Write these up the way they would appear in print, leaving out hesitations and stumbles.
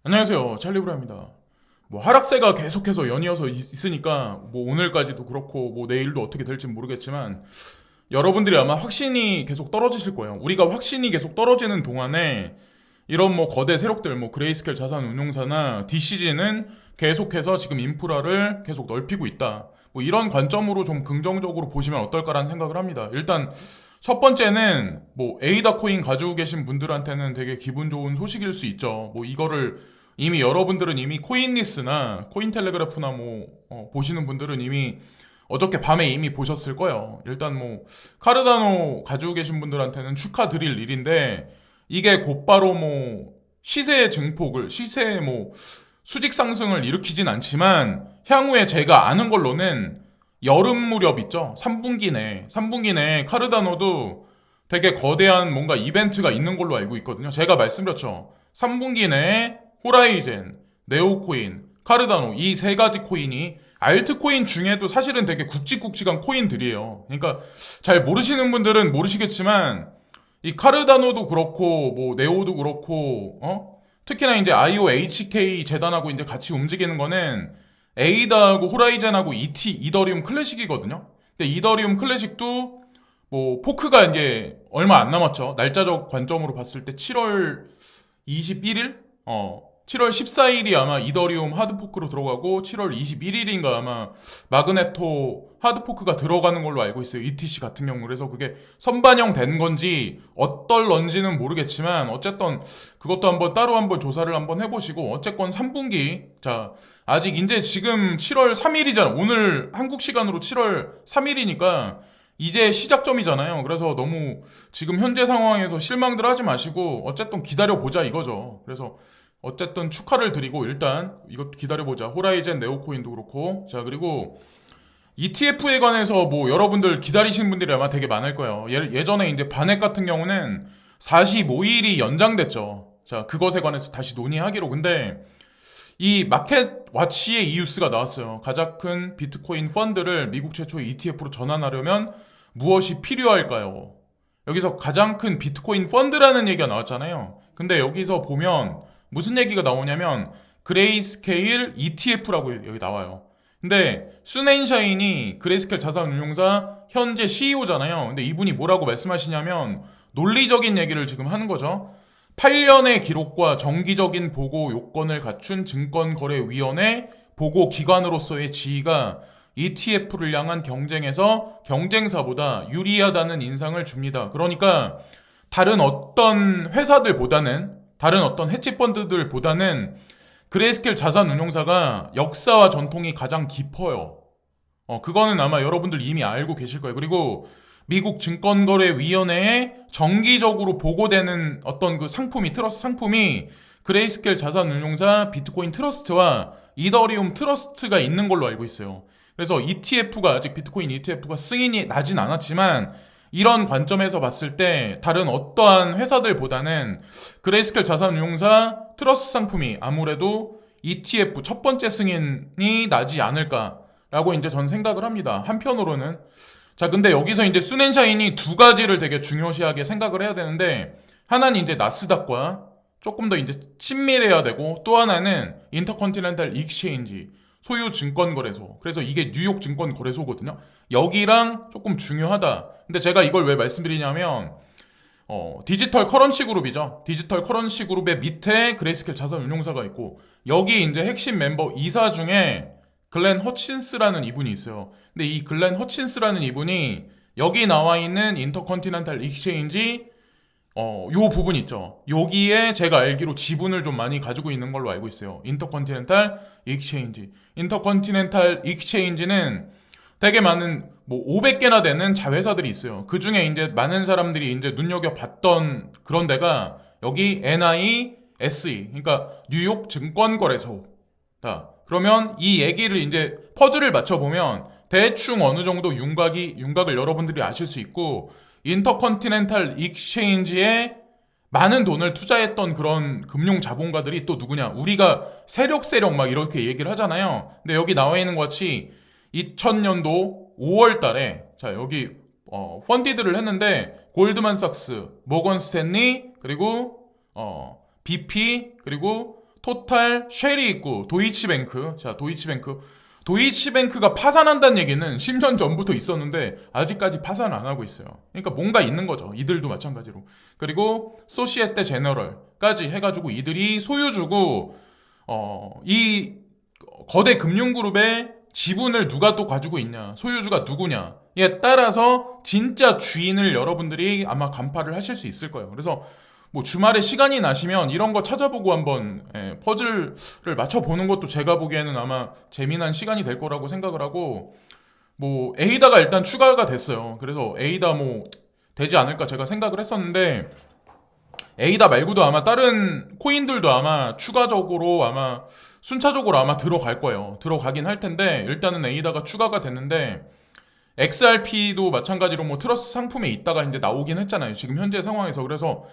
안녕하세요. 찰리브라입니다. 뭐 하락세가 계속해서 연이어서 있으니까 뭐 오늘까지도 그렇고 뭐 내일도 어떻게 될지 모르겠지만 여러분들이 아마 확신이 계속 떨어지실 거예요. 우리가 확신이 계속 떨어지는 동안에 이런 뭐 거대 세력들 뭐 그레이스켈 자산운용사나 DCG는 계속해서 지금 인프라를 계속 넓히고 있다. 뭐 이런 관점으로 좀 긍정적으로 보시면 어떨까라는 생각을 합니다. 일단 첫 번째는 뭐 에이다 코인 가지고 계신 분들한테는 되게 기분 좋은 소식일 수 있죠. 뭐 이거를 이미 여러분들은 이미 코인리스나 코인텔레그래프나 뭐 보시는 분들은 이미 어저께 밤에 이미 보셨을 거예요. 일단 뭐 카르다노 가지고 계신 분들한테는 축하드릴 일인데 이게 곧바로 뭐 시세의 증폭을 시세의 뭐 수직 상승을 일으키진 않지만 향후에 제가 아는 걸로는 여름 무렵 있죠. 3분기 내에 카르다노도 되게 거대한 뭔가 이벤트가 있는 걸로 알고 있거든요. 제가 말씀드렸죠. 3분기 내에 호라이젠, 네오코인, 카르다노 이 세 가지 코인이 알트코인 중에도 사실은 되게 굵직굵직한 코인들이에요. 그러니까 잘 모르시는 분들은 모르시겠지만 이 카르다노도 그렇고 뭐 네오도 그렇고 특히나 이제 IOHK 재단하고 이제 같이 움직이는 거는 에이다하고 호라이젠하고 이더리움 클래식이거든요. 근데 이더리움 클래식도 뭐 포크가 이제 얼마 안 남았죠. 날짜적 관점으로 봤을 때 7월 21일? 7월 14일이 아마 이더리움 하드포크로 들어가고 7월 21일인가 아마 마그네토 하드포크가 들어가는 걸로 알고 있어요. ETC 같은 경우. 그래서 그게 선반영 된 건지 어떨런지는 모르겠지만 어쨌든 그것도 한번 따로 한번 조사를 한번 해보시고 어쨌건 3분기 자 아직 이제 지금 7월 3일이잖아. 오늘 한국 시간으로 7월 3일이니까 이제 시작점이잖아요. 그래서 너무 지금 현재 상황에서 실망들 하지 마시고 어쨌든 기다려보자 이거죠. 그래서 어쨌든 축하를 드리고 일단 이것 기다려보자. 호라이젠 네오코인도 그렇고 자 그리고 ETF에 관해서 뭐 여러분들 기다리시는 분들이 아마 되게 많을 거예요. 예전에 이제 바넥 같은 경우는 45일이 연장됐죠. 자 그것에 관해서 다시 논의하기로. 근데 이 마켓 와치의 이유스가 나왔어요. 가장 큰 비트코인 펀드를 미국 최초의 ETF로 전환하려면 무엇이 필요할까요? 여기서 가장 큰 비트코인 펀드라는 얘기가 나왔잖아요. 근데 여기서 보면 무슨 얘기가 나오냐면 그레이스케일 ETF라고 여기 나와요. 근데 순앤샤인이 그레이스케일 자산운용사 현재 CEO잖아요. 근데 이분이 뭐라고 말씀하시냐면 논리적인 얘기를 지금 하는 거죠. 8년의 기록과 정기적인 보고 요건을 갖춘 증권거래위원회 보고 기관으로서의 지위가 ETF를 향한 경쟁에서 경쟁사보다 유리하다는 인상을 줍니다. 그러니까 다른 어떤 회사들보다는 다른 어떤 헤지펀드들보다는 그레이스케일 자산운용사가 역사와 전통이 가장 깊어요. 그거는 아마 여러분들 이미 알고 계실 거예요. 그리고 미국 증권거래위원회에 정기적으로 보고되는 어떤 그 상품이 트러스트 상품이 그레이스케일 자산운용사 비트코인 트러스트와 이더리움 트러스트가 있는 걸로 알고 있어요. 그래서 ETF가 아직 비트코인 ETF가 승인이 나진 않았지만 이런 관점에서 봤을 때 다른 어떠한 회사들보다는 그레이스케일 자산운용사 트러스트 상품이 아무래도 ETF 첫 번째 승인이 나지 않을까라고 이제 전 생각을 합니다. 한편으로는 자 근데 여기서 이제 순앤샤인이 두 가지를 되게 중요시하게 생각을 해야 되는데 하나는 이제 나스닥과 조금 더 이제 친밀해야 되고 또 하나는 인터컨티넨탈 익스체인지 소유 증권거래소. 그래서 이게 뉴욕 증권거래소거든요. 여기랑 조금 중요하다. 근데 제가 이걸 왜 말씀드리냐면 디지털 커런시 그룹이죠. 디지털 커런시 그룹의 밑에 그레이스케일 자산운용사가 있고 여기 이제 핵심 mem버 이사 중에 글렌 허친스라는 이분이 있어요. 근데 이 글렌 허친스라는 이분이 여기 나와 있는 인터컨티넨탈 익스체인지 요 부분 있죠. 여기에 제가 알기로 지분을 좀 많이 가지고 있는 걸로 알고 있어요. 인터컨티넨탈 익스체인지. 인터컨티넨탈 익스체인지는 되게 많은 뭐 500개나 되는 자회사들이 있어요. 그 중에 이제 많은 사람들이 이제 눈여겨 봤던 그런 데가 여기 NISE 그러니까 뉴욕 증권거래소. 자, 그러면 이 얘기를 이제 퍼즐을 맞춰 보면 대충 어느 정도 윤곽을 여러분들이 아실 수 있고 인터컨티넨탈 익스체인지에 많은 돈을 투자했던 그런 금융 자본가들이 또 누구냐? 우리가 세력세력 막 이렇게 얘기를 하잖아요. 근데 여기 나와 있는 것 같이 2000년도 5월 달에 자, 여기 펀디드를 했는데 골드만삭스, 모건 스탠리, 그리고 BP, 그리고 토탈, 쉘이 있고 도이치뱅크. 자, 도이치뱅크가 파산한다는 얘기는 10년 전부터 있었는데 아직까지 파산 안 하고 있어요. 그러니까 뭔가 있는 거죠. 이들도 마찬가지로. 그리고 소시에테 제너럴까지 해가지고 이들이 소유주고 이 거대 금융그룹의 지분을 누가 또 가지고 있냐, 소유주가 누구냐에 따라서 진짜 주인을 여러분들이 아마 간파를 하실 수 있을 거예요. 그래서 뭐 주말에 시간이 나시면 이런 거 찾아보고 한번 퍼즐을 맞춰보는 것도 제가 보기에는 아마 재미난 시간이 될 거라고 생각을 하고, 뭐 에이다가 일단 추가가 됐어요. 그래서 에이다 뭐 되지 않을까 제가 생각을 했었는데, 에이다 말고도 아마 다른 코인들도 아마 추가적으로 아마 순차적으로 아마 들어갈 거예요. 들어가긴 할 텐데 일단은 에이다가 추가가 됐는데, XRP도 마찬가지로 뭐 트러스 상품에 있다가 이제 나오긴 했잖아요. 지금 현재 상황에서. 그래서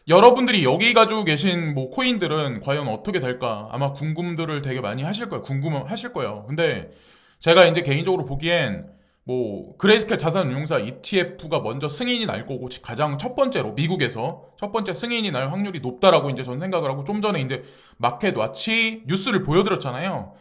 여러분들이 여기 가지고 계신 뭐 코인들은 과연 어떻게 될까 아마 궁금들을 되게 많이 하실 거예요. 궁금하실 거예요. 근데 제가 이제 개인적으로 보기엔 뭐 그레이스켈 자산운용사 ETF가 먼저 승인이 날 거고, 가장 첫 번째로 미국에서 첫 번째 승인이 날 확률이 높다라고 이제 전 생각을 하고, 좀 전에 이제 마켓 와치 뉴스를 보여드렸잖아요.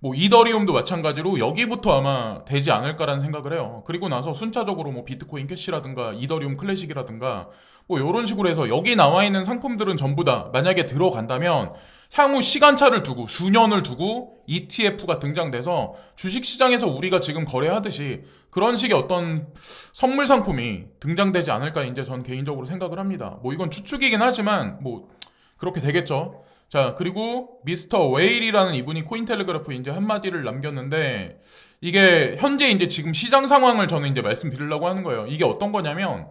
뭐 이더리움도 마찬가지로 여기부터 아마 되지 않을까라는 생각을 해요. 그리고 나서 순차적으로 뭐 비트코인 캐시라든가 이더리움 클래식이라든가 뭐 이런 식으로 해서 여기 나와 있는 상품들은 전부 다 만약에 들어간다면 향후 시간차를 두고 수년을 두고 ETF가 등장돼서 주식시장에서 우리가 지금 거래하듯이 그런 식의 어떤 선물 상품이 등장되지 않을까 이제 전 개인적으로 생각을 합니다. 뭐 이건 추측이긴 하지만 뭐 그렇게 되겠죠. 자, 그리고 미스터 웨일이라는 이분이 코인텔레그래프에 이제 한마디를 남겼는데, 이게 현재 이제 지금 시장 상황을 저는 이제 말씀드리려고 하는 거예요. 이게 어떤 거냐면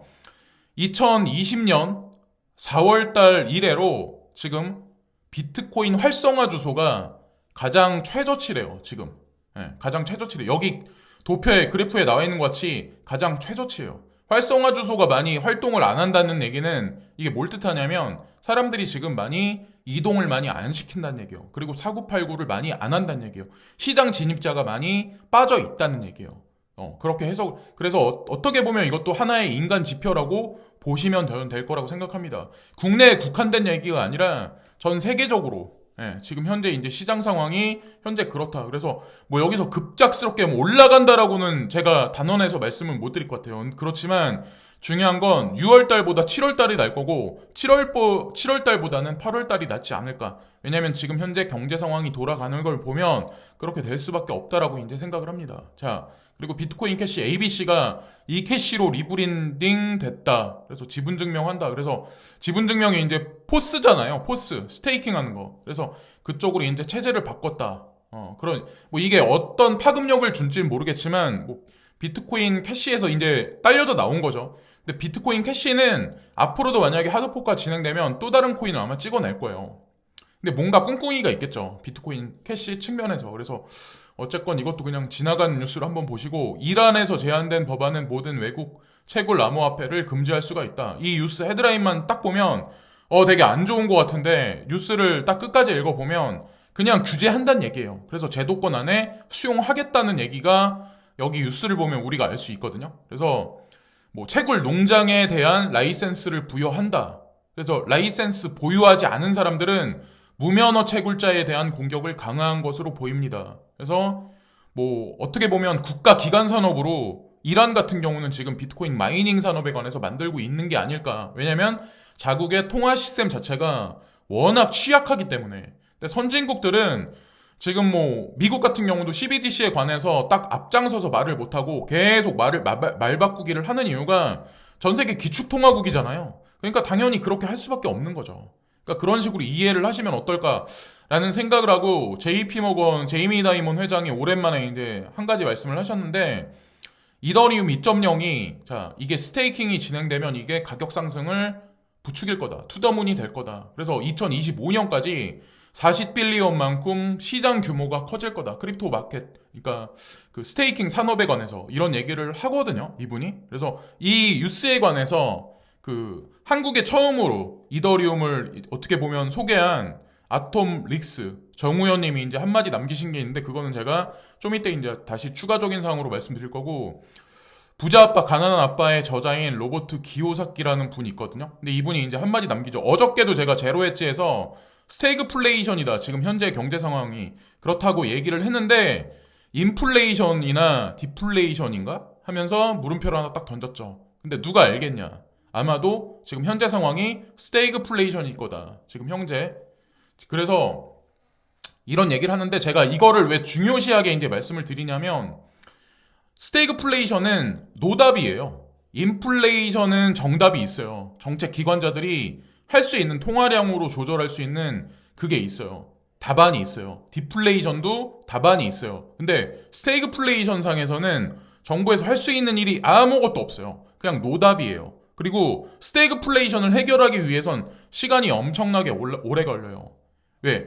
2020년 4월달 이래로 지금 비트코인 활성화 주소가 가장 최저치래요. 지금 가장 최저치래. 여기 도표에 그래프에 나와 있는 것 같이 가장 최저치예요. 활성화 주소가 많이 활동을 안 한다는 얘기는 이게 뭘 뜻하냐면 사람들이 지금 많이 이동을 많이 안 시킨다는 얘기예요. 그리고 사구팔구를 많이 안 한다는 얘기예요. 시장 진입자가 많이 빠져 있다는 얘기예요. 그렇게 해서 그래서 어떻게 보면 이것도 하나의 인간 지표라고 보시면 될 거라고 생각합니다. 국내에 국한된 얘기가 아니라 전 세계적으로 지금 현재 이제 시장 상황이 현재 그렇다. 그래서 뭐 여기서 급작스럽게 뭐 올라간다라고는 제가 단언해서 말씀을 못 드릴 것 같아요. 그렇지만 중요한 건 6월달보다 7월달이 날 거고 7월달보다는 8월달이 낫지 않을까. 왜냐면 지금 현재 경제 상황이 돌아가는 걸 보면 그렇게 될 수밖에 없다라고 이제 생각을 합니다. 자, 그리고 비트코인 캐시 ABC가 이 캐시로 리브랜딩 됐다. 그래서 지분 증명한다. 그래서 지분 증명이 이제 포스잖아요. 포스 스테이킹 하는 거. 그래서 그쪽으로 이제 체제를 바꿨다. 그런 뭐 이게 어떤 파급력을 줄지는 모르겠지만 뭐 비트코인 캐시에서 이제 딸려져 나온 거죠. 근데 비트코인 캐시는 앞으로도 만약에 하드포크가 진행되면 또 다른 코인을 아마 찍어낼 거예요. 근데 뭔가 꿍꿍이가 있겠죠. 비트코인 캐시 측면에서. 그래서 어쨌건 이것도 그냥 지나가는 뉴스로 한번 보시고, 이란에서 제한된 법안은 모든 외국 채굴 암호화폐를 금지할 수가 있다. 이 뉴스 헤드라인만 딱 보면 되게 안 좋은 것 같은데 뉴스를 딱 끝까지 읽어보면 그냥 규제한다는 얘기예요. 그래서 제도권 안에 수용하겠다는 얘기가 여기 뉴스를 보면 우리가 알 수 있거든요. 그래서 뭐 채굴 농장에 대한 라이센스를 부여한다. 그래서 라이센스 보유하지 않은 사람들은 무면허 채굴자에 대한 공격을 강화한 것으로 보입니다. 그래서 뭐 어떻게 보면 국가 기관 산업으로 이란 같은 경우는 지금 비트코인 마이닝 산업에 관해서 만들고 있는 게 아닐까. 왜냐면 자국의 통화 시스템 자체가 워낙 취약하기 때문에. 근데 선진국들은 지금 뭐 미국 같은 경우도 CBDC에 관해서 딱 앞장서서 말을 못하고 계속 말 바꾸기를 하는 이유가 전 세계 기축통화국이잖아요. 그러니까 당연히 그렇게 할 수밖에 없는 거죠. 그러니까 그런 식으로 이해를 하시면 어떨까라는 생각을 하고, JP모건 제이미 다이먼 회장이 오랜만에 이제 한 가지 말씀을 하셨는데, 이더리움 2.0이 자 이게 스테이킹이 진행되면 이게 가격 상승을 부추길 거다. 투더문이 될 거다. 그래서 2025년까지 40빌리언만큼 시장 규모가 커질 거다. 크립토 마켓, 그러니까 그 스테이킹 산업에 관해서 이런 얘기를 하거든요, 이분이. 그래서 이 뉴스에 관해서 그 한국에 처음으로 이더리움을 어떻게 보면 소개한 아톰 릭스 정우현님이 이제 한마디 남기신 게 있는데, 그거는 제가 좀 이따 이제 다시 추가적인 사항으로 말씀드릴 거고, 부자 아빠 가난한 아빠의 저자인 로버트 기요사키라는 분이 있거든요. 근데 이분이 이제 한마디 남기죠. 어저께도 제가 제로엣지에서 스태그플레이션이다. 지금 현재 경제 상황이 그렇다고 얘기를 했는데 인플레이션이나 디플레이션인가 하면서 물음표를 하나 딱 던졌죠. 근데 누가 알겠냐? 아마도 지금 현재 상황이 스태그플레이션일 거다. 지금 현재. 그래서 이런 얘기를 하는데 제가 이거를 왜 중요시하게 이제 말씀을 드리냐면 스태그플레이션은 노답이에요. 인플레이션은 정답이 있어요. 정책 기관자들이 할 수 있는 통화량으로 조절할 수 있는 그게 있어요. 답안이 있어요. 디플레이션도 답안이 있어요. 근데 스태그플레이션 상에서는 정부에서 할 수 있는 일이 아무것도 없어요. 그냥 노답이에요. 그리고 스태그플레이션을 해결하기 위해선 시간이 엄청나게 오래 걸려요. 왜?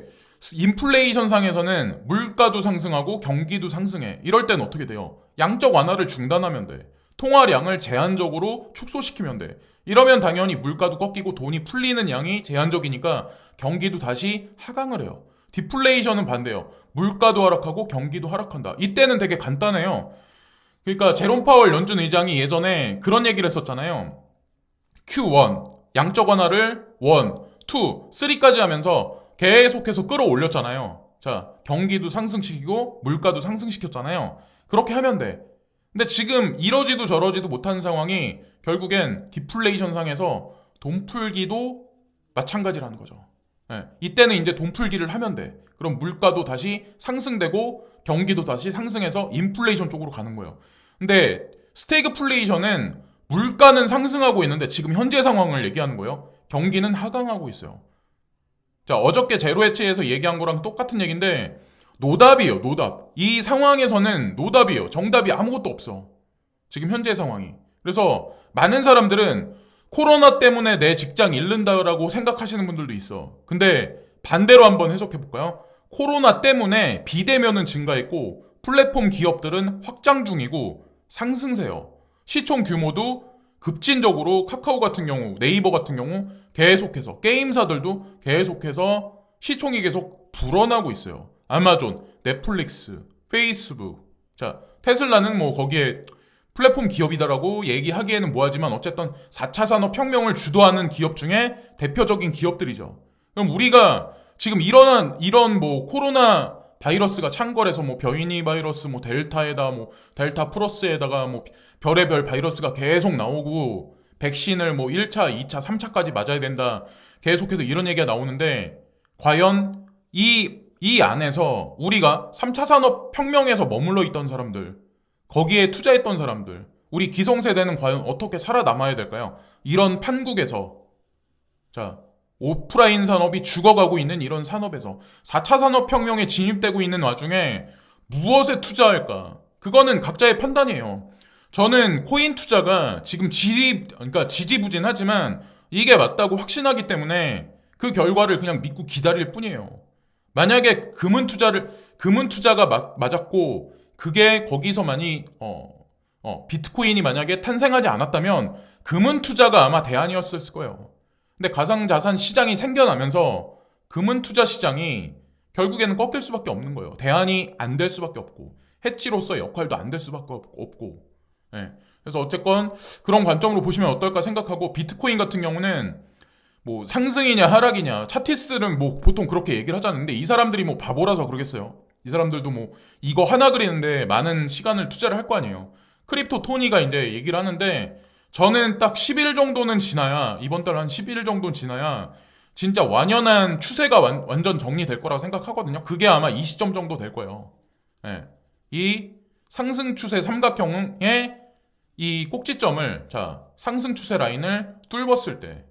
인플레이션 상에서는 물가도 상승하고 경기도 상승해. 이럴 땐 어떻게 돼요? 양적 완화를 중단하면 돼. 통화량을 제한적으로 축소시키면 돼. 이러면 당연히 물가도 꺾이고 돈이 풀리는 양이 제한적이니까 경기도 다시 하강을 해요. 디플레이션은 반대예요. 물가도 하락하고 경기도 하락한다. 이때는 되게 간단해요. 그러니까 제롬 파월 연준 의장이 예전에 그런 얘기를 했었잖아요. Q1 양적 완화를 1, 2, 3까지 하면서 계속해서 끌어올렸잖아요. 자, 경기도 상승시키고 물가도 상승시켰잖아요. 그렇게 하면 돼. 근데 지금 이러지도 저러지도 못하는 상황이 결국엔 디플레이션 상에서 돈 풀기도 마찬가지라는 거죠. 네, 이때는 이제 돈 풀기를 하면 돼. 그럼 물가도 다시 상승되고 경기도 다시 상승해서 인플레이션 쪽으로 가는 거예요. 근데 스태그플레이션은 물가는 상승하고 있는데 지금 현재 상황을 얘기하는 거예요. 경기는 하강하고 있어요. 자, 어저께 제로해치에서 얘기한 거랑 똑같은 얘기인데 노답이에요. 노답. 이 상황에서는 노답이에요. 정답이 아무것도 없어. 지금 현재 상황이. 그래서 많은 사람들은 코로나 때문에 내 직장 잃는다라고 생각하시는 분들도 있어. 근데 반대로 한번 해석해 볼까요? 코로나 때문에 비대면은 증가했고 플랫폼 기업들은 확장 중이고 상승세요. 시총 규모도 급진적으로 카카오 같은 경우, 네이버 같은 경우 계속해서 게임사들도 계속해서 시총이 계속 불어나고 있어요. 아마존, 넷플릭스, 페이스북. 자, 테슬라는 뭐 거기에 플랫폼 기업이다라고 얘기하기에는 뭐하지만 어쨌든 4차 산업혁명을 주도하는 기업 중에 대표적인 기업들이죠. 그럼 우리가 지금 이런 뭐 코로나 바이러스가 창궐해서 뭐 변이 바이러스 뭐 델타에다 뭐 델타 플러스에다가 뭐 별의별 바이러스가 계속 나오고 백신을 뭐 1차, 2차, 3차까지 맞아야 된다. 계속해서 이런 얘기가 나오는데 과연 이 안에서 우리가 3차 산업혁명에서 머물러 있던 사람들, 거기에 투자했던 사람들, 우리 기성세대는 과연 어떻게 살아남아야 될까요? 이런 판국에서, 자, 오프라인 산업이 죽어가고 있는 이런 산업에서 4차 산업혁명에 진입되고 있는 와중에 무엇에 투자할까? 그거는 각자의 판단이에요. 저는 코인 투자가 지금 그러니까 지지부진하지만 이게 맞다고 확신하기 때문에 그 결과를 그냥 믿고 기다릴 뿐이에요. 만약에 금은 투자가 맞았고 그게 거기서만이 비트코인이 만약에 탄생하지 않았다면 금은 투자가 아마 대안이었을 거예요. 근데 가상자산 시장이 생겨나면서 금은 투자 시장이 결국에는 꺾일 수밖에 없는 거예요. 대안이 안 될 수밖에 없고 해치로서 역할도 안 될 수밖에 없고. 네. 그래서 어쨌건 그런 관점으로 보시면 어떨까 생각하고 비트코인 같은 경우는 뭐 상승이냐 하락이냐 차티스는 뭐 보통 그렇게 얘기를 하잖아요. 근데 이 사람들이 뭐 바보라서 그러겠어요. 이 사람들도 뭐 이거 하나 그리는데 많은 시간을 투자를 할 거 아니에요. 크립토 토니가 이제 얘기를 하는데 저는 딱 10일 정도는 지나야 이번 달 한 11일 정도는 지나야 진짜 완연한 추세가 완전 정리될 거라고 생각하거든요. 그게 아마 이 시점 정도 될 거예요. 네. 이 상승 추세 삼각형의 이 꼭지점을 자 상승 추세 라인을 뚫었을 때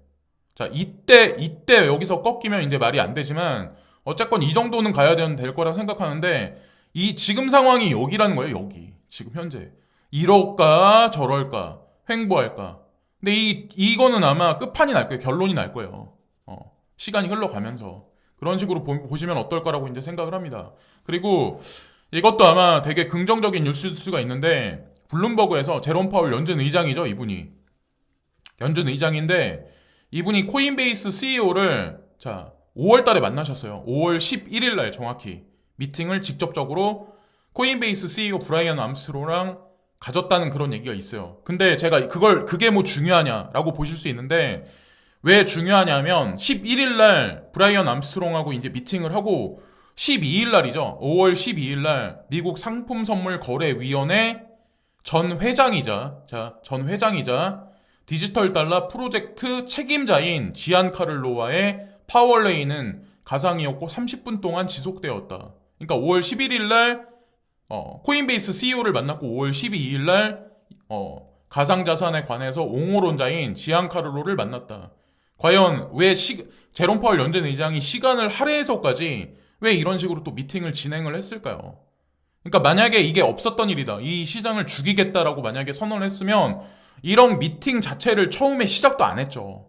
자, 이때 여기서 꺾이면 이제 말이 안 되지만, 어쨌건 이 정도는 가야 될 거라 생각하는데, 이 지금 상황이 여기라는 거예요, 여기. 지금 현재. 이럴까, 저럴까, 횡보할까. 근데 이거는 아마 끝판이 날 거예요. 결론이 날 거예요. 시간이 흘러가면서. 그런 식으로 보시면 어떨까라고 이제 생각을 합니다. 그리고 이것도 아마 되게 긍정적인 뉴스가 있는데, 블룸버그에서 제롬 파월 연준 의장이죠, 이분이. 연준 의장인데, 이분이 코인베이스 CEO를 자 5월 달에 만나셨어요. 5월 11일 날 정확히 미팅을 직접적으로 코인베이스 CEO 브라이언 암스트롱랑 가졌다는 그런 얘기가 있어요. 근데 제가 그게 뭐 중요하냐라고 보실 수 있는데 왜 중요하냐면 11일 날 브라이언 암스트롱하고 이제 미팅을 하고 12일 날이죠. 5월 12일 날 미국 상품 선물 거래위원회 전 회장이자 디지털 달러 프로젝트 책임자인 지안 카를로와의 파월레이는 가상이었고 30분 동안 지속되었다. 그러니까 5월 11일 날 코인베이스 CEO를 만났고 5월 12일 날 가상자산에 관해서 옹호론자인 지안 카를로를 만났다. 과연 왜 제롬 파월 연준 의장이 시간을 할애해서까지 왜 이런 식으로 또 미팅을 진행을 했을까요? 그러니까 만약에 이게 없었던 일이다. 이 시장을 죽이겠다라고 만약에 선언을 했으면 이런 미팅 자체를 처음에 시작도 안 했죠.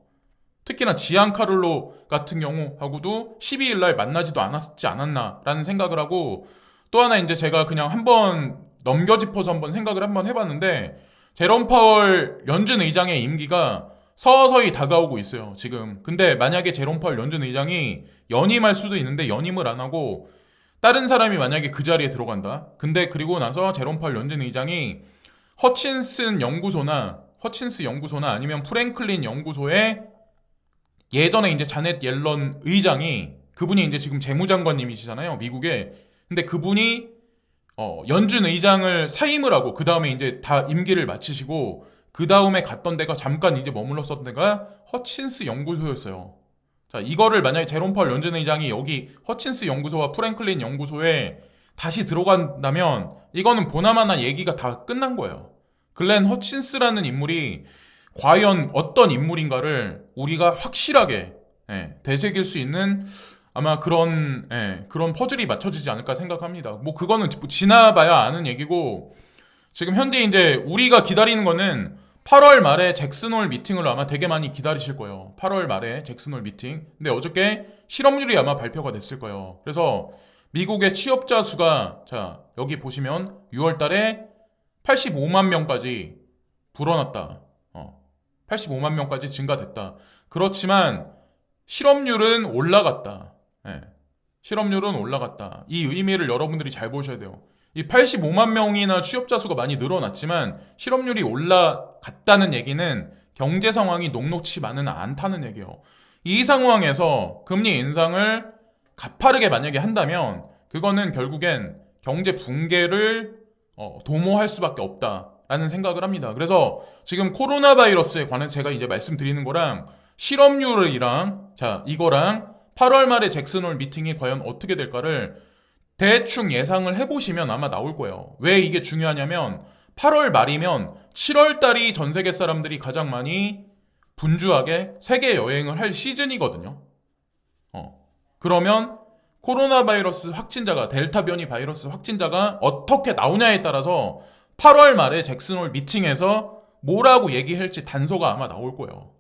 특히나 지안카를로 같은 경우하고도 12일 날 만나지도 않았지 않았나라는 생각을 하고 또 하나 이제 제가 그냥 한번 넘겨짚어서 한번 생각을 한번 해봤는데 제롬 파월 연준 의장의 임기가 서서히 다가오고 있어요, 지금. 근데 만약에 제롬 파월 연준 의장이 연임할 수도 있는데 연임을 안 하고 다른 사람이 만약에 그 자리에 들어간다. 근데 그리고 나서 제롬 파월 연준 의장이 허친스 연구소나 아니면 프랭클린 연구소의 예전에 이제 자넷 옐런 의장이 그분이 이제 지금 재무장관님이시잖아요, 미국에. 근데 그분이 연준 의장을 사임을 하고 그 다음에 이제 다 임기를 마치시고 그 다음에 갔던 데가 잠깐 이제 머물렀었던 데가 허친스 연구소였어요. 자, 이거를 만약에 제롬 파월 연준 의장이 여기 허친스 연구소와 프랭클린 연구소에 다시 들어간다면 이거는 보나마나 얘기가 다 끝난 거예요. 글렌 허친스라는 인물이 과연 어떤 인물인가를 우리가 확실하게 되새길 수 있는 아마 그런 퍼즐이 맞춰지지 않을까 생각합니다. 뭐 그거는 지나봐야 아는 얘기고 지금 현재 이제 우리가 기다리는 거는 8월 말에 잭슨홀 미팅을 아마 되게 많이 기다리실 거예요. 8월 말에 잭슨홀 미팅. 근데 어저께 실업률이 아마 발표가 됐을 거예요. 그래서 미국의 취업자 수가 자 여기 보시면 6월 달에 85만 명까지 불어났다. 85만 명까지 증가됐다. 그렇지만 실업률은 올라갔다. 실업률은 올라갔다. 이 의미를 여러분들이 잘 보셔야 돼요. 이 85만 명이나 취업자 수가 많이 늘어났지만 실업률이 올라갔다는 얘기는 경제 상황이 녹록치만은 않다는 얘기예요. 이 상황에서 금리 인상을 가파르게 만약에 한다면 그거는 결국엔 경제 붕괴를 도모할 수밖에 없다라는 생각을 합니다. 그래서 지금 코로나 바이러스에 관해서 제가 이제 말씀드리는 거랑 실업률이랑 이거랑 8월 말에 잭슨홀 미팅이 과연 어떻게 될까를 대충 예상을 해보시면 아마 나올 거예요. 왜 이게 중요하냐면 8월 말이면 7월 달이 전 세계 사람들이 가장 많이 분주하게 세계 여행을 할 시즌이거든요. 그러면 코로나 바이러스 확진자가 델타 변이 바이러스 확진자가 어떻게 나오냐에 따라서 8월 말에 잭슨홀 미팅에서 뭐라고 얘기할지 단서가 아마 나올 거예요.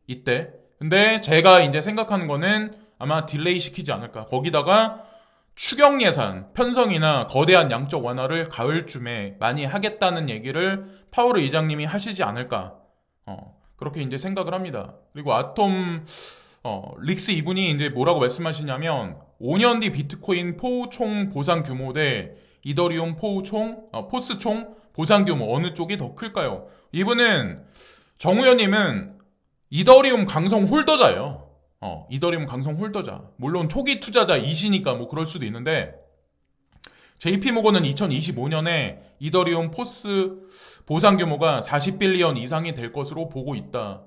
이때. 근데 제가 이제 생각하는 거는 아마 딜레이 시키지 않을까. 거기다가 추경 예산, 편성이나 거대한 양적 완화를 가을쯤에 많이 하겠다는 얘기를 파월 의장님이 하시지 않을까. 그렇게 이제 생각을 합니다. 그리고 릭스 이분이 이제 뭐라고 말씀하시냐면 5년 뒤 비트코인 포총 보상 규모 대 이더리움 포스 총 보상 규모 어느 쪽이 더 클까요? 이분은 정우현님은 이더리움 강성 홀더자예요. 이더리움 강성 홀더자. 물론 초기 투자자이시니까 뭐 그럴 수도 있는데 JP모건은 2025년에 이더리움 포스 보상 규모가 40빌리언 이상이 될 것으로 보고 있다.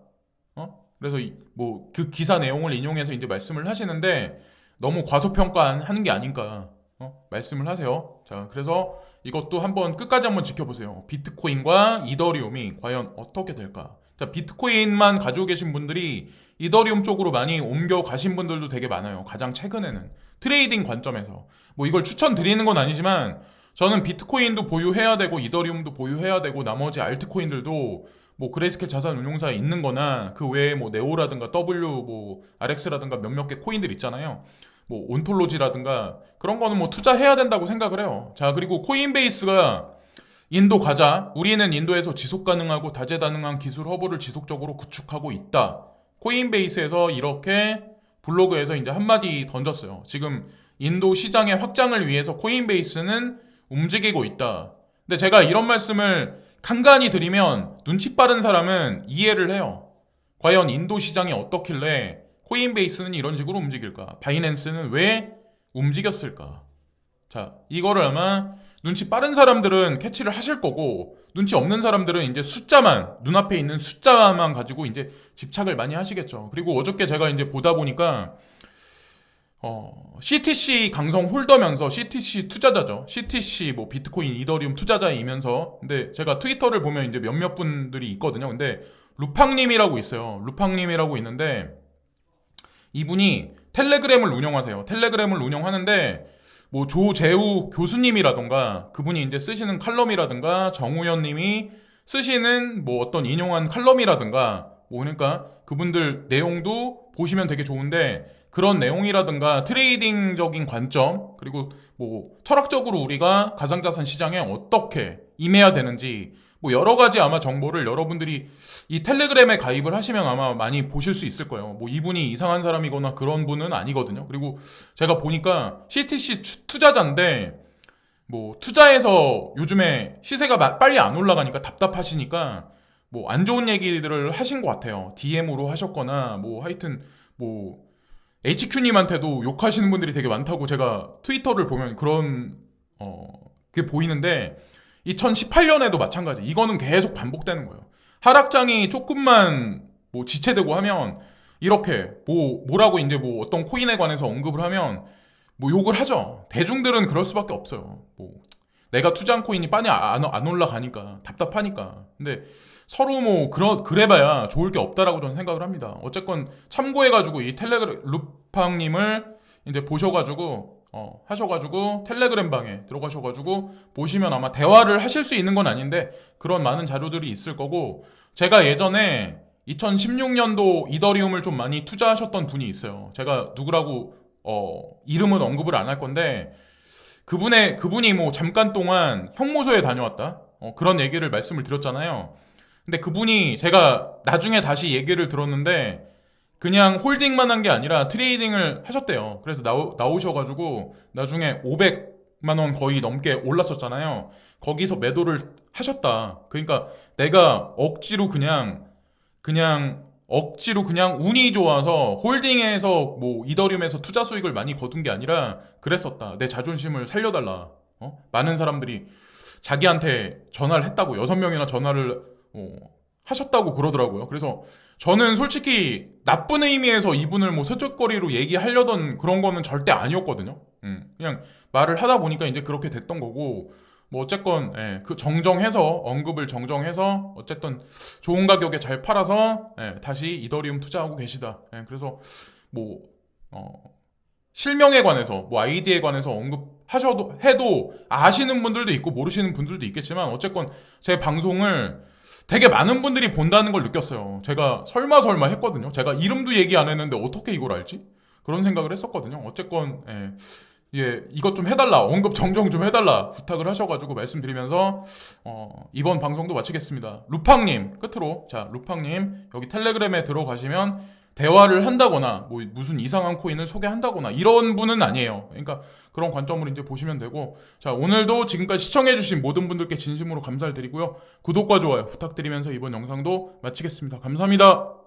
그래서 뭐 그 기사 내용을 인용해서 이제 말씀을 하시는데 너무 과소평가하는 게 아닌가 말씀을 하세요. 자, 그래서 이것도 한번 끝까지 한번 지켜보세요. 비트코인과 이더리움이 과연 어떻게 될까? 자, 비트코인만 가지고 계신 분들이 이더리움 쪽으로 많이 옮겨 가신 분들도 되게 많아요. 가장 최근에는 트레이딩 관점에서 뭐 이걸 추천드리는 건 아니지만 저는 비트코인도 보유해야 되고 이더리움도 보유해야 되고 나머지 알트코인들도 뭐 그레이스케일 자산운용사에 있는 거나 그 외에 뭐 네오라든가 W 뭐 RX라든가 몇몇 개 코인들 있잖아요. 뭐 온톨로지라든가 그런 거는 뭐 투자해야 된다고 생각을 해요. 자, 그리고 코인베이스가 인도 가자. 우리는 인도에서 지속 가능하고 다재다능한 기술 허브를 지속적으로 구축하고 있다. 코인베이스에서 이렇게 블로그에서 이제 한마디 던졌어요. 지금 인도 시장의 확장을 위해서 코인베이스는 움직이고 있다. 근데 제가 이런 말씀을 간간히 드리면 눈치 빠른 사람은 이해를 해요. 과연 인도 시장이 어떻길래 코인베이스는 이런 식으로 움직일까? 바이낸스는 왜 움직였을까? 자, 이거를 아마 눈치 빠른 사람들은 캐치를 하실 거고, 눈치 없는 사람들은 이제 숫자만, 눈앞에 있는 숫자만 가지고 이제 집착을 많이 하시겠죠. 그리고 어저께 제가 이제 보다 보니까, CTC 강성 홀더면서 CTC 투자자죠. CTC 뭐 비트코인, 이더리움 투자자이면서, 근데 제가 트위터를 보면 이제 몇몇 분들이 있거든요. 근데 루팡님이라고 있어요. 루팡님이라고 있는데, 이분이 텔레그램을 운영하세요. 텔레그램을 운영하는데, 뭐 조재우 교수님이라던가 그분이 이제 쓰시는 칼럼이라든가 정우현 님이 쓰시는 뭐 어떤 인용한 칼럼이라든가 뭐 그러니까 그분들 내용도 보시면 되게 좋은데 그런 내용이라든가 트레이딩적인 관점 그리고 뭐 철학적으로 우리가 가상자산 시장에 어떻게 임해야 되는지 뭐 여러 가지 아마 정보를 여러분들이 이 텔레그램에 가입을 하시면 아마 많이 보실 수 있을 거예요. 뭐 이분이 이상한 사람이거나 그런 분은 아니거든요. 그리고 제가 보니까 CTC 투자자인데 뭐 투자해서 요즘에 시세가 빨리 안 올라가니까 답답하시니까 뭐 안 좋은 얘기들을 하신 것 같아요. DM으로 하셨거나 뭐 하여튼 뭐 HQ님한테도 욕하시는 분들이 되게 많다고 제가 트위터를 보면 그런 그게 보이는데 2018년에도 마찬가지. 이거는 계속 반복되는 거예요. 하락장이 조금만 뭐 지체되고 하면 이렇게 뭐라고 이제 뭐 어떤 코인에 관해서 언급을 하면 뭐 욕을 하죠. 대중들은 그럴 수밖에 없어요. 뭐 내가 투자한 코인이 빨리 안 올라가니까 답답하니까. 근데 서로 뭐 그래봐야 좋을 게 없다라고 저는 생각을 합니다. 어쨌건 참고해가지고 이 텔레그램 루팡님을 이제 보셔가지고 하셔가지고 텔레그램 방에 들어가셔가지고 보시면 아마 대화를 하실 수 있는 건 아닌데 그런 많은 자료들이 있을 거고 제가 예전에 2016년도 이더리움을 좀 많이 투자하셨던 분이 있어요. 제가 누구라고 이름은 언급을 안 할 건데 그분이 뭐 잠깐 동안 형무소에 다녀왔다 그런 얘기를 말씀을 드렸잖아요. 근데 그분이 제가 나중에 다시 얘기를 들었는데 그냥 홀딩만 한 게 아니라 트레이딩을 하셨대요. 그래서 나오셔가지고 나중에 500만 원 거의 넘게 올랐었잖아요. 거기서 매도를 하셨다. 그러니까 내가 억지로 그냥 운이 좋아서 홀딩해서 뭐 이더리움에서 투자 수익을 많이 거둔 게 아니라 그랬었다. 내 자존심을 살려달라. 많은 사람들이 자기한테 전화를 했다고 6명이나 전화를 하셨다고 그러더라고요. 그래서 저는 솔직히 나쁜 의미에서 이분을 뭐 서적거리로 얘기하려던 그런 거는 절대 아니었거든요. 그냥 말을 하다 보니까 이제 그렇게 됐던 거고 뭐 어쨌건 그 언급을 정정해서 어쨌든 좋은 가격에 잘 팔아서 다시 이더리움 투자하고 계시다. 그래서 뭐 실명에 관해서 뭐 아이디에 관해서 언급하셔도 해도 아시는 분들도 있고 모르시는 분들도 있겠지만 어쨌건 제 방송을 되게 많은 분들이 본다는 걸 느꼈어요. 제가 설마 했거든요. 제가 이름도 얘기 안 했는데 어떻게 이걸 알지? 그런 생각을 했었거든요. 어쨌건 이것 좀 해달라, 언급 정정 좀 해달라 부탁을 하셔가지고 말씀드리면서 이번 방송도 마치겠습니다. 루팡님 끝으로 루팡님 여기 텔레그램에 들어가시면 대화를 한다거나 뭐 무슨 이상한 코인을 소개한다거나 이런 분은 아니에요. 그러니까 그런 관점으로 이제 보시면 되고 오늘도 지금까지 시청해주신 모든 분들께 진심으로 감사를 드리고요. 구독과 좋아요 부탁드리면서 이번 영상도 마치겠습니다. 감사합니다.